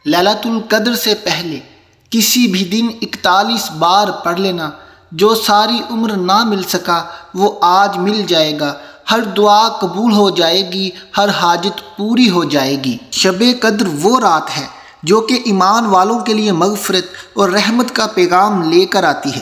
لیلۃ القدر سے پہلے کسی بھی دن 41 بار پڑھ لینا۔ جو ساری عمر نہ مل سکا وہ آج مل جائے گا۔ ہر دعا قبول ہو جائے گی، ہر حاجت پوری ہو جائے گی۔ شب قدر وہ رات ہے جو کہ ایمان والوں کے لیے مغفرت اور رحمت کا پیغام لے کر آتی ہے۔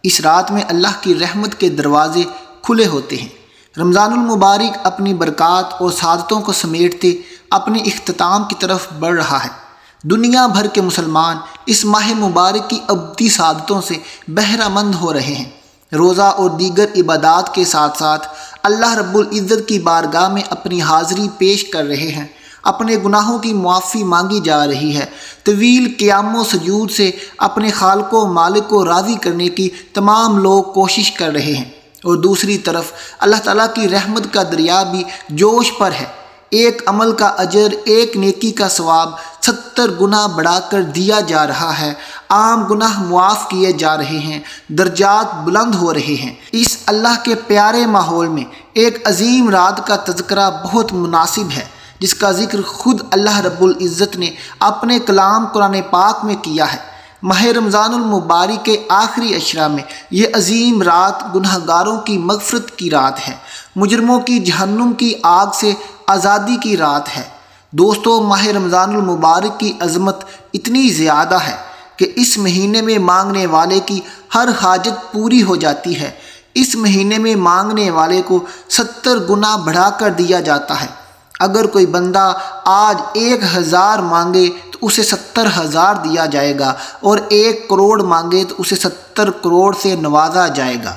اس رات میں اللہ کی رحمت کے دروازے کھلے ہوتے ہیں۔ رمضان المبارک اپنی برکات اور سعادتوں کو سمیٹتے اپنے اختتام کی طرف بڑھ رہا ہے۔ دنیا بھر کے مسلمان اس ماہ مبارک کی ابدی سعادتوں سے بہرہ مند ہو رہے ہیں۔ روزہ اور دیگر عبادات کے ساتھ ساتھ اللہ رب العزت کی بارگاہ میں اپنی حاضری پیش کر رہے ہیں۔ اپنے گناہوں کی معافی مانگی جا رہی ہے۔ طویل قیام و سجود سے اپنے خالق و مالک کو راضی کرنے کی تمام لوگ کوشش کر رہے ہیں، اور دوسری طرف اللہ تعالیٰ کی رحمت کا دریا بھی جوش پر ہے۔ ایک عمل کا اجر، ایک نیکی کا ثواب 70 گنا بڑھا کر دیا جا رہا ہے۔ عام گناہ معاف کیے جا رہے ہیں، درجات بلند ہو رہے ہیں۔ اس اللہ کے پیارے ماحول میں ایک عظیم رات کا تذکرہ بہت مناسب ہے، جس کا ذکر خود اللہ رب العزت نے اپنے کلام قرآن پاک میں کیا ہے۔ ماہ رمضان المبارک کے آخری عشرہ میں یہ عظیم رات گناہ گاروں کی مغفرت کی رات ہے، مجرموں کی جہنم کی آگ سے آزادی کی رات ہے۔ دوستو، ماہ رمضان المبارک کی عظمت اتنی زیادہ ہے کہ اس مہینے میں مانگنے والے کی ہر حاجت پوری ہو جاتی ہے۔ اس مہینے میں مانگنے والے کو 70 گنا بڑھا کر دیا جاتا ہے۔ اگر کوئی بندہ آج 1000 مانگے تو اسے 70,000 دیا جائے گا، اور 1 کروڑ مانگے تو اسے 70 کروڑ سے نوازا جائے گا۔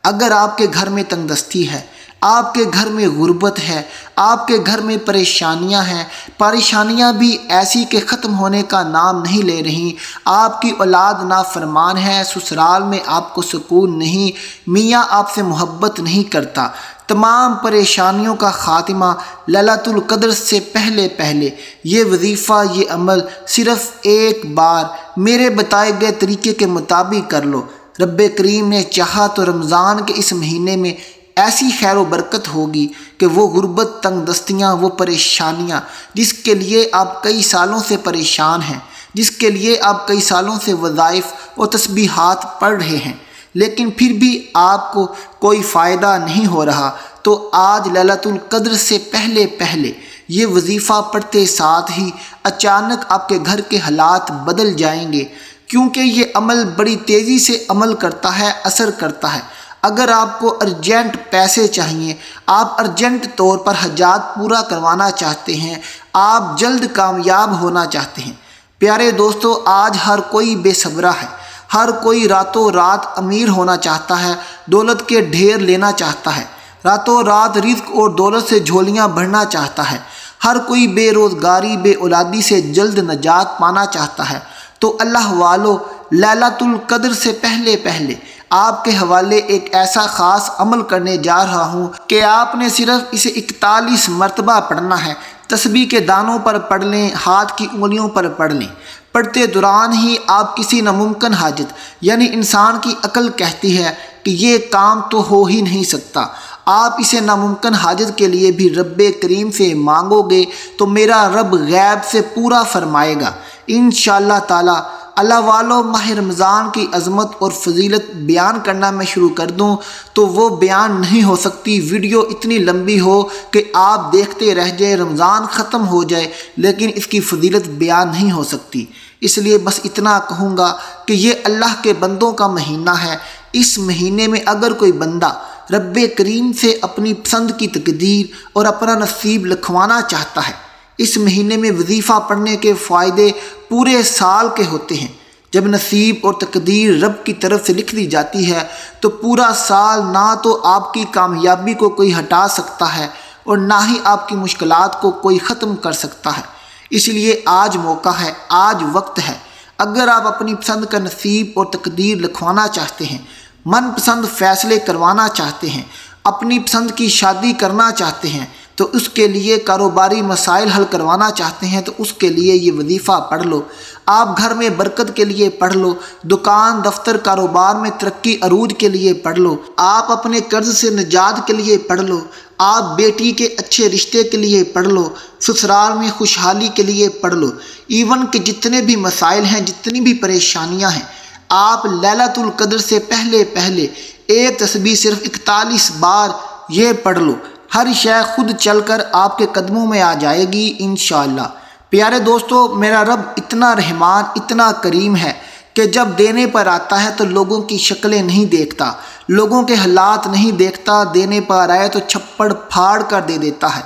اگر آپ کے گھر میں تنگ دستی ہے، آپ کے گھر میں غربت ہے، آپ کے گھر میں پریشانیاں ہیں، پریشانیاں بھی ایسی کہ ختم ہونے کا نام نہیں لے رہی، آپ کی اولاد نافرمان ہے، سسرال میں آپ کو سکون نہیں، میاں آپ سے محبت نہیں کرتا، تمام پریشانیوں کا خاتمہ لیلۃ القدر سے پہلے پہلے یہ وظیفہ، یہ عمل صرف ایک بار میرے بتائے گئے طریقے کے مطابق کر لو۔ رب کریم نے چاہا تو رمضان کے اس مہینے میں ایسی خیر و برکت ہوگی کہ وہ غربت، تنگ دستیاں، وہ پریشانیاں جس کے لیے آپ کئی سالوں سے پریشان ہیں، جس کے لیے آپ کئی سالوں سے وظائف اور تسبیحات پڑھ رہے ہیں، لیکن پھر بھی آپ کو کوئی فائدہ نہیں ہو رہا، تو آج لیلۃ القدر سے پہلے پہلے یہ وظیفہ پڑھتے ساتھ ہی اچانک آپ کے گھر کے حالات بدل جائیں گے، کیونکہ یہ عمل بڑی تیزی سے عمل کرتا ہے، اثر کرتا ہے۔ اگر آپ کو ارجنٹ پیسے چاہیے، آپ ارجنٹ طور پر حاجات پورا کروانا چاہتے ہیں، آپ جلد کامیاب ہونا چاہتے ہیں، پیارے دوستو، آج ہر کوئی بے صبرا ہے، ہر کوئی راتوں رات امیر ہونا چاہتا ہے، دولت کے ڈھیر لینا چاہتا ہے، راتوں رات رزق اور دولت سے جھولیاں بھرنا چاہتا ہے، ہر کوئی بے روزگاری، بے اولادی سے جلد نجات پانا چاہتا ہے۔ تو اللہ والو، لیلۃ القدر سے پہلے پہلے آپ کے حوالے ایک ایسا خاص عمل کرنے جا رہا ہوں کہ آپ نے صرف اسے 41 مرتبہ پڑھنا ہے۔ تسبیح کے دانوں پر پڑھ لیں، ہاتھ کی انگلیوں پر پڑھ لیں۔ پڑھتے دوران ہی آپ کسی ناممکن حاجت، یعنی انسان کی عقل کہتی ہے کہ یہ کام تو ہو ہی نہیں سکتا، آپ اسے ناممکن حاجت کے لیے بھی رب کریم سے مانگو گے تو میرا رب غیب سے پورا فرمائے گا انشاءاللہ تعالی۔ اللہ والو، ماہ رمضان کی عظمت اور فضیلت بیان کرنا میں شروع کر دوں تو وہ بیان نہیں ہو سکتی، ویڈیو اتنی لمبی ہو کہ آپ دیکھتے رہ جائیں، رمضان ختم ہو جائے، لیکن اس کی فضیلت بیان نہیں ہو سکتی۔ اس لیے بس اتنا کہوں گا کہ یہ اللہ کے بندوں کا مہینہ ہے۔ اس مہینے میں اگر کوئی بندہ رب کریم سے اپنی پسند کی تقدیر اور اپنا نصیب لکھوانا چاہتا ہے، اس مہینے میں وظیفہ پڑھنے کے فائدے پورے سال کے ہوتے ہیں۔ جب نصیب اور تقدیر رب کی طرف سے لکھ دی جاتی ہے تو پورا سال نہ تو آپ کی کامیابی کو کوئی ہٹا سکتا ہے اور نہ ہی آپ کی مشکلات کو کوئی ختم کر سکتا ہے۔ اس لیے آج موقع ہے، آج وقت ہے۔ اگر آپ اپنی پسند کا نصیب اور تقدیر لکھوانا چاہتے ہیں، من پسند فیصلے کروانا چاہتے ہیں، اپنی پسند کی شادی کرنا چاہتے ہیں، تو اس کے لیے کاروباری مسائل حل کروانا چاہتے ہیں تو اس کے لیے یہ وظیفہ پڑھ لو۔ آپ گھر میں برکت کے لیے پڑھ لو، دکان، دفتر، کاروبار میں ترقی عروج کے لیے پڑھ لو، آپ اپنے قرض سے نجات کے لیے پڑھ لو، آپ بیٹی کے اچھے رشتے کے لیے پڑھ لو، سسرال میں خوشحالی کے لیے پڑھ لو، ایون کہ جتنے بھی مسائل ہیں، جتنی بھی پریشانیاں ہیں، آپ لیلۃ القدر سے پہلے ایک تسبیح صرف 41 بار یہ پڑھ لو، ہر شے خود چل کر آپ کے قدموں میں آ جائے گی انشاءاللہ۔ پیارے دوستو، میرا رب اتنا رحمان، اتنا کریم ہے کہ جب دینے پر آتا ہے تو لوگوں کی شکلیں نہیں دیکھتا، لوگوں کے حالات نہیں دیکھتا، دینے پر آئے تو چھپڑ پھاڑ کر دے دیتا ہے۔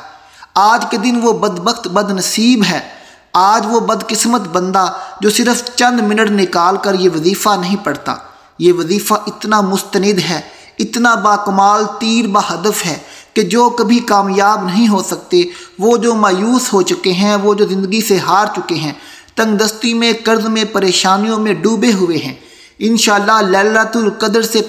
آج کے دن وہ بدبخت، بد نصیب ہے، آج وہ بدقسمت بندہ جو صرف چند منٹ نکال کر یہ وظیفہ نہیں پڑھتا۔ یہ وظیفہ اتنا مستند ہے، اتنا باکمال تیر بہدف ہے کہ جو کبھی کامیاب نہیں ہو سکتے، وہ جو مایوس ہو چکے ہیں، وہ جو زندگی سے ہار چکے ہیں، تنگ دستی میں، قرض میں، پریشانیوں میں ڈوبے ہوئے ہیں، انشاءاللہ لیلۃ القدر سے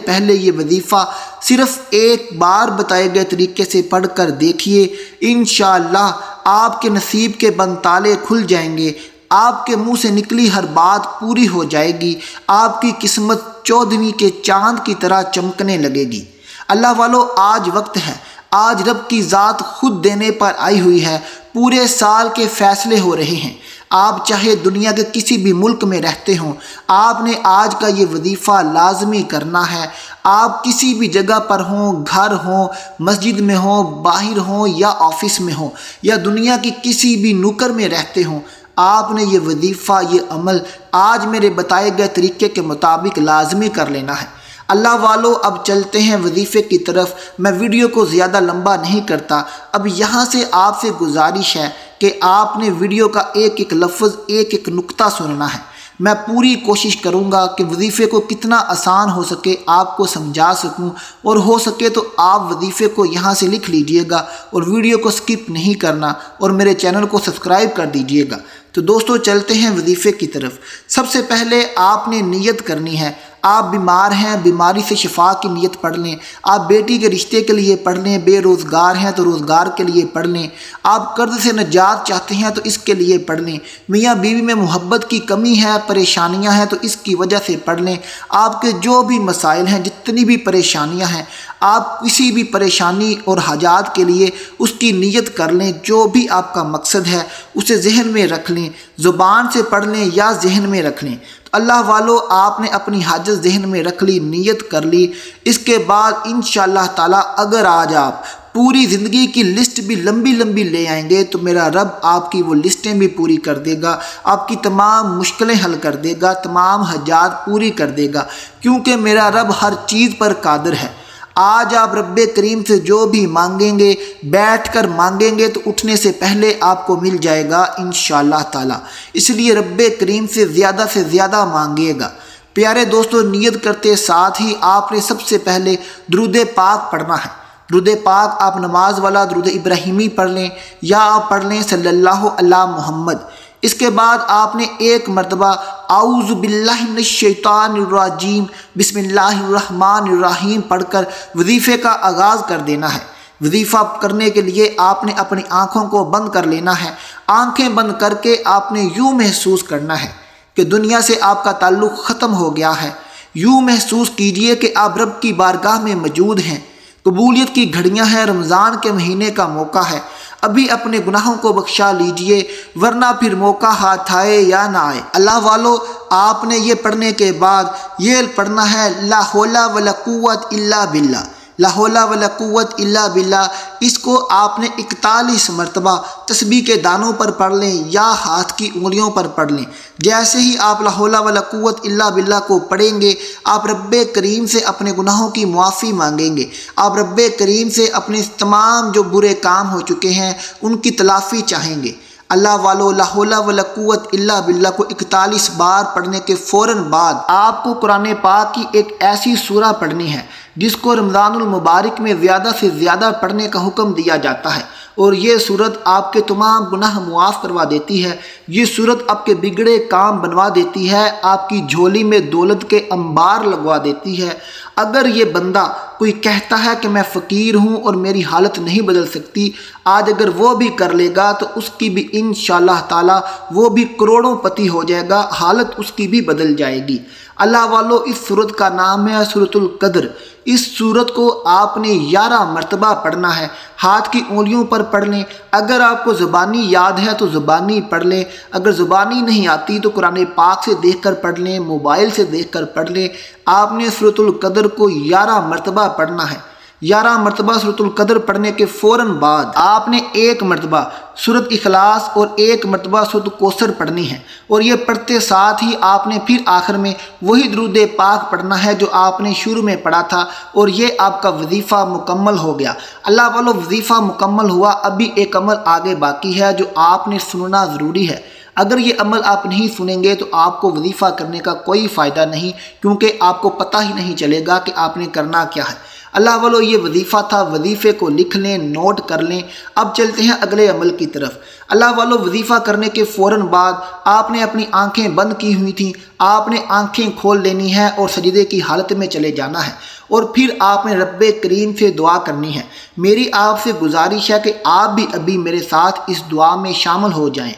پہلے یہ وظیفہ صرف ایک بار بتائے گئے طریقے سے پڑھ کر دیکھیے، انشاءاللہ آپ کے نصیب کے بند تالے کھل جائیں گے، آپ کے منہ سے نکلی ہر بات پوری ہو جائے گی، آپ کی قسمت 14ویں کے چاند کی طرح چمکنے لگے گی۔ اللہ والو، آج وقت ہے، آج رب کی ذات خود دینے پر آئی ہوئی ہے، پورے سال کے فیصلے ہو رہے ہیں۔ آپ چاہے دنیا کے کسی بھی ملک میں رہتے ہوں، آپ نے آج کا یہ وظیفہ لازمی کرنا ہے۔ آپ کسی بھی جگہ پر ہوں، گھر ہوں، مسجد میں ہوں، باہر ہوں یا آفس میں ہوں یا دنیا کی کسی بھی نکر میں رہتے ہوں، آپ نے یہ وظیفہ، یہ عمل آج میرے بتائے گئے طریقے کے مطابق لازمی کر لینا ہے۔ اللہ والو، اب چلتے ہیں وظیفے کی طرف۔ میں ویڈیو کو زیادہ لمبا نہیں کرتا، اب یہاں سے آپ سے گزارش ہے کہ آپ نے ویڈیو کا ایک ایک لفظ، ایک ایک نقطہ سننا ہے۔ میں پوری کوشش کروں گا کہ وظیفے کو کتنا آسان ہو سکے آپ کو سمجھا سکوں، اور ہو سکے تو آپ وظیفے کو یہاں سے لکھ لیجئے گا اور ویڈیو کو سکپ نہیں کرنا، اور میرے چینل کو سبسکرائب کر دیجئے گا۔ تو دوستو، چلتے ہیں وظیفے کی طرف۔ سب سے پہلے آپ نے نیت کرنی ہے۔ آپ بیمار ہیں، بیماری سے شفا کی نیت پڑھ لیں۔ آپ بیٹی کے رشتے کے لیے پڑھ لیں، بے روزگار ہیں تو روزگار کے لیے پڑھ لیں۔ آپ قرض سے نجات چاہتے ہیں تو اس کے لیے پڑھ لیں۔ میاں بیوی میں محبت کی کمی ہے، پریشانیاں ہیں تو اس کی وجہ سے پڑھ لیں۔ آپ کے جو بھی مسائل ہیں، جتنی بھی پریشانیاں ہیں، آپ کسی بھی پریشانی اور حاجات کے لیے اس کی نیت کر لیں۔ جو بھی آپ کا مقصد ہے اسے ذہن میں رکھ لیں، زبان سے پڑھ لیں یا ذہن میں رکھ لیں۔ تو اللہ والو، آپ نے اپنی حاجت ذہن میں رکھ لی، نیت کر لی۔ اس کے بعد انشاءاللہ تعالی اگر آج آپ پوری زندگی کی لسٹ بھی لمبی لے آئیں گے تو میرا رب آپ کی وہ لسٹیں بھی پوری کر دے گا، آپ کی تمام مشکلیں حل کر دے گا، تمام حاجات پوری کر دے گا، کیونکہ میرا رب ہر چیز پر قادر ہے۔ آج آپ رب کریم سے جو بھی مانگیں گے، بیٹھ کر مانگیں گے تو اٹھنے سے پہلے آپ کو مل جائے گا انشاءاللہ تعالی۔ اس لیے رب کریم سے زیادہ مانگیے گا۔ پیارے دوستو، نیت کرتے ساتھ ہی آپ نے سب سے پہلے درود پاک پڑھنا ہے۔ درود پاک آپ نماز والا درود ابراہیمی پڑھ لیں یا آپ پڑھ لیں صلی اللہ علی محمد۔ اس کے بعد آپ نے ایک مرتبہ اعوذ باللہ من الشیطان الرجیم بسم اللہ الرحمن الرحیم پڑھ کر وظیفے کا آغاز کر دینا ہے۔ وظیفہ کرنے کے لیے آپ نے اپنی آنکھوں کو بند کر لینا ہے۔ آنکھیں بند کر کے آپ نے یوں محسوس کرنا ہے کہ دنیا سے آپ کا تعلق ختم ہو گیا ہے۔ یوں محسوس کیجئے کہ آپ رب کی بارگاہ میں موجود ہیں۔ قبولیت کی گھڑیاں ہیں، رمضان کے مہینے کا موقع ہے۔ ابھی اپنے گناہوں کو بخشا لیجئے، ورنہ پھر موقع ہاتھ آئے یا نہ آئے۔ اللہ والو، آپ نے یہ پڑھنے کے بعد یہ پڑھنا ہے لا حول ولا قوت الا باللہ، لا حول ولا قوت الا باللہ۔ اس کو آپ نے 41 مرتبہ تسبیح کے دانوں پر پڑھ لیں یا ہاتھ کی انگلیوں پر پڑھ لیں۔ جیسے ہی آپ لا حول ولا قوت الا باللہ کو پڑھیں گے، آپ رب کریم سے اپنے گناہوں کی معافی مانگیں گے۔ آپ رب کریم سے اپنے تمام جو برے کام ہو چکے ہیں ان کی تلافی چاہیں گے۔ اللہ والو، لا حول ولا قوت الا باللہ کو 41 بار پڑھنے کے فوراً بعد آپ کو قرآن پاک کی ایک ایسی سورہ پڑھنی ہے جس کو رمضان المبارک میں زیادہ سے زیادہ پڑھنے کا حکم دیا جاتا ہے، اور یہ سورت آپ کے تمام گناہ معاف کروا دیتی ہے۔ یہ سورت آپ کے بگڑے کام بنوا دیتی ہے، آپ کی جھولی میں دولت کے انبار لگوا دیتی ہے۔ اگر یہ بندہ کوئی کہتا ہے کہ میں فقیر ہوں اور میری حالت نہیں بدل سکتی، آج اگر وہ بھی کر لے گا تو اس کی بھی انشاءاللہ تعالی وہ بھی کروڑوں پتی ہو جائے گا، حالت اس کی بھی بدل جائے گی۔ اللہ والو اس سورت کا نام ہے سورۃ القدر۔ اس سورت کو آپ نے 11 مرتبہ پڑھنا ہے، ہاتھ کی انگلیوں پر پڑھ لیں۔ اگر آپ کو زبانی یاد ہے تو زبانی پڑھ لیں، اگر زبانی نہیں آتی تو قرآن پاک سے دیکھ کر پڑھ لیں، موبائل سے دیکھ کر پڑھ لیں۔ آپ نے سورۃ القدر کو 11 مرتبہ پڑھنا ہے۔ 11 مرتبہ سورۃ القدر پڑھنے کے فوراً بعد آپ نے 1 مرتبہ سورۃ اخلاص اور 1 مرتبہ سورۃ کوثر پڑھنی ہے، اور یہ پڑھتے ساتھ ہی آپ نے پھر آخر میں وہی درود پاک پڑھنا ہے جو آپ نے شروع میں پڑھا تھا، اور یہ آپ کا وظیفہ مکمل ہو گیا۔ اللہ والو وظیفہ مکمل ہوا، ابھی ایک عمل آگے باقی ہے جو آپ نے سننا ضروری ہے۔ اگر یہ عمل آپ نہیں سنیں گے تو آپ کو وظیفہ کرنے کا کوئی فائدہ نہیں، کیونکہ آپ کو پتہ ہی نہیں چلے گا کہ آپ نے کرنا کیا ہے۔ اللہ والو یہ وظیفہ تھا، وظیفے کو لکھ لیں، نوٹ کر لیں۔ اب چلتے ہیں اگلے عمل کی طرف۔ اللہ والو وظیفہ کرنے کے فوراً بعد آپ نے اپنی آنکھیں بند کی ہوئی تھیں، آپ نے آنکھیں کھول لینی ہے اور سجدے کی حالت میں چلے جانا ہے، اور پھر آپ نے رب کریم سے دعا کرنی ہے۔ میری آپ سے گزارش ہے کہ آپ بھی ابھی میرے ساتھ اس دعا میں شامل ہو جائیں۔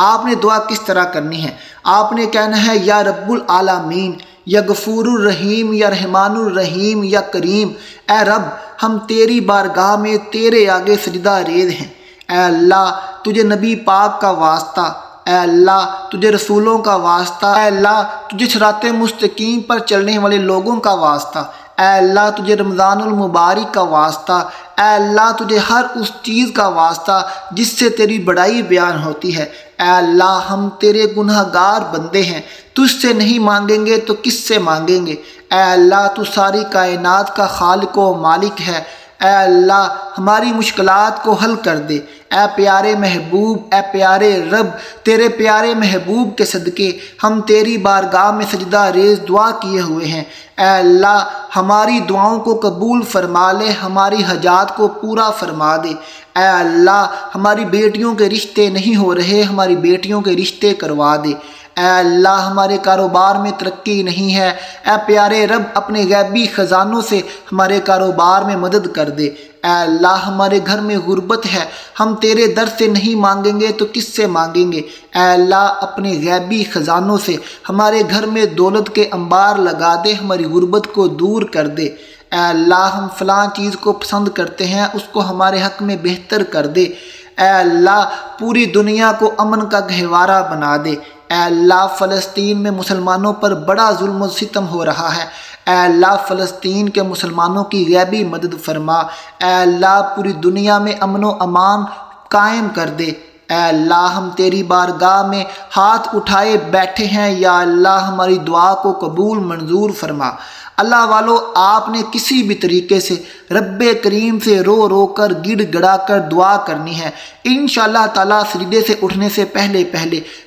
آپ نے دعا کس طرح کرنی ہے؟ آپ نے کہنا ہے یا رب العالمین، یا غفور الرحیم، یا رحمان الرحیم، یا کریم، اے رب ہم تیری بارگاہ میں تیرے آگے سجدہ ریز ہیں۔ اے اللہ تجھے نبی پاک کا واسطہ، اے اللہ تجھے رسولوں کا واسطہ، اے اللہ تجھے صراط مستقیم پر چلنے والے لوگوں کا واسطہ، اے اللہ تجھے رمضان المبارک کا واسطہ، اے اللہ تجھے ہر اس چیز کا واسطہ جس سے تیری بڑائی بیان ہوتی ہے۔ اے اللہ ہم تیرے گناہ گار بندے ہیں، تجھ سے نہیں مانگیں گے تو کس سے مانگیں گے؟ اے اللہ تو ساری کائنات کا خالق و مالک ہے۔ اے اللہ ہماری مشکلات کو حل کر دے۔ اے پیارے محبوب، اے پیارے رب، تیرے پیارے محبوب کے صدقے ہم تیری بارگاہ میں سجدہ ریز دعا کیے ہوئے ہیں۔ اے اللہ ہماری دعاؤں کو قبول فرما لے، ہماری حاجات کو پورا فرما دے۔ اے اللہ ہماری بیٹیوں کے رشتے نہیں ہو رہے، ہماری بیٹیوں کے رشتے کروا دے۔ اے اللہ ہمارے کاروبار میں ترقی نہیں ہے، اے پیارے رب اپنے غیبی خزانوں سے ہمارے کاروبار میں مدد کر دے۔ اے اللہ ہمارے گھر میں غربت ہے، ہم تیرے در سے نہیں مانگیں گے تو کس سے مانگیں گے؟ اے اللہ اپنے غیبی خزانوں سے ہمارے گھر میں دولت کے انبار لگا دے، ہماری غربت کو دور کر دے۔ اے اللہ ہم فلاں چیز کو پسند کرتے ہیں، اس کو ہمارے حق میں بہتر کر دے۔ اے اللہ پوری دنیا کو امن کا گہوارہ بنا دے۔ اے اللہ فلسطین میں مسلمانوں پر بڑا ظلم و ستم ہو رہا ہے، اے اللہ فلسطین کے مسلمانوں کی غیبی مدد فرما۔ اے اللہ پوری دنیا میں امن و امان قائم کر دے۔ اے اللہ ہم تیری بارگاہ میں ہاتھ اٹھائے بیٹھے ہیں، یا اللہ ہماری دعا کو قبول منظور فرما۔ اللہ والو آپ نے کسی بھی طریقے سے رب کریم سے رو رو کر گڑ گڑا کر دعا کرنی ہے۔ انشاءاللہ تعالیٰ سجدے سے اٹھنے سے پہلے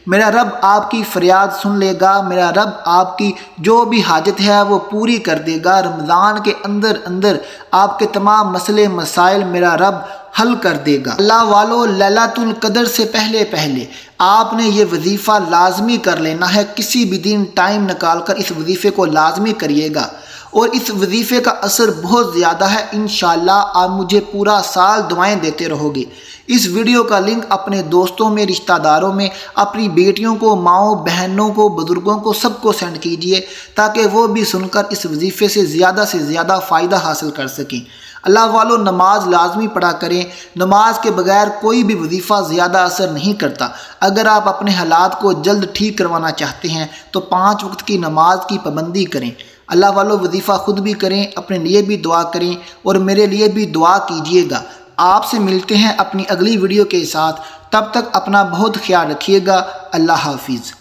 میرا رب آپ کی فریاد سن لے گا، میرا رب آپ کی جو بھی حاجت ہے وہ پوری کر دے گا۔ رمضان کے اندر آپ کے تمام مسئلے مسائل میرا رب حل کر دے گا۔ اللہ والو لیلۃ القدر سے پہلے آپ نے یہ وظیفہ لازمی کر لینا ہے، کسی بھی دن ٹائم نکال کر اس وظیفے کو لازمی کریے گا، اور اس وظیفے کا اثر بہت زیادہ ہے۔ انشاءاللہ آپ مجھے پورا سال دعائیں دیتے رہو گے۔ اس ویڈیو کا لنک اپنے دوستوں میں، رشتہ داروں میں، اپنی بیٹیوں کو، ماؤں بہنوں کو، بزرگوں کو، سب کو سینڈ کیجئے تاکہ وہ بھی سن کر اس وظیفے سے زیادہ فائدہ حاصل کر سکیں۔ اللہ والو نماز لازمی پڑھا کریں، نماز کے بغیر کوئی بھی وظیفہ زیادہ اثر نہیں کرتا۔ اگر آپ اپنے حالات کو جلد ٹھیک کروانا چاہتے ہیں تو 5 وقت کی نماز کی پابندی کریں۔ اللہ والو وظیفہ خود بھی کریں، اپنے لیے بھی دعا کریں، اور میرے لیے بھی دعا کیجیے گا۔ آپ سے ملتے ہیں اپنی اگلی ویڈیو کے ساتھ، تب تک اپنا بہت خیال رکھیے گا۔ اللہ حافظ۔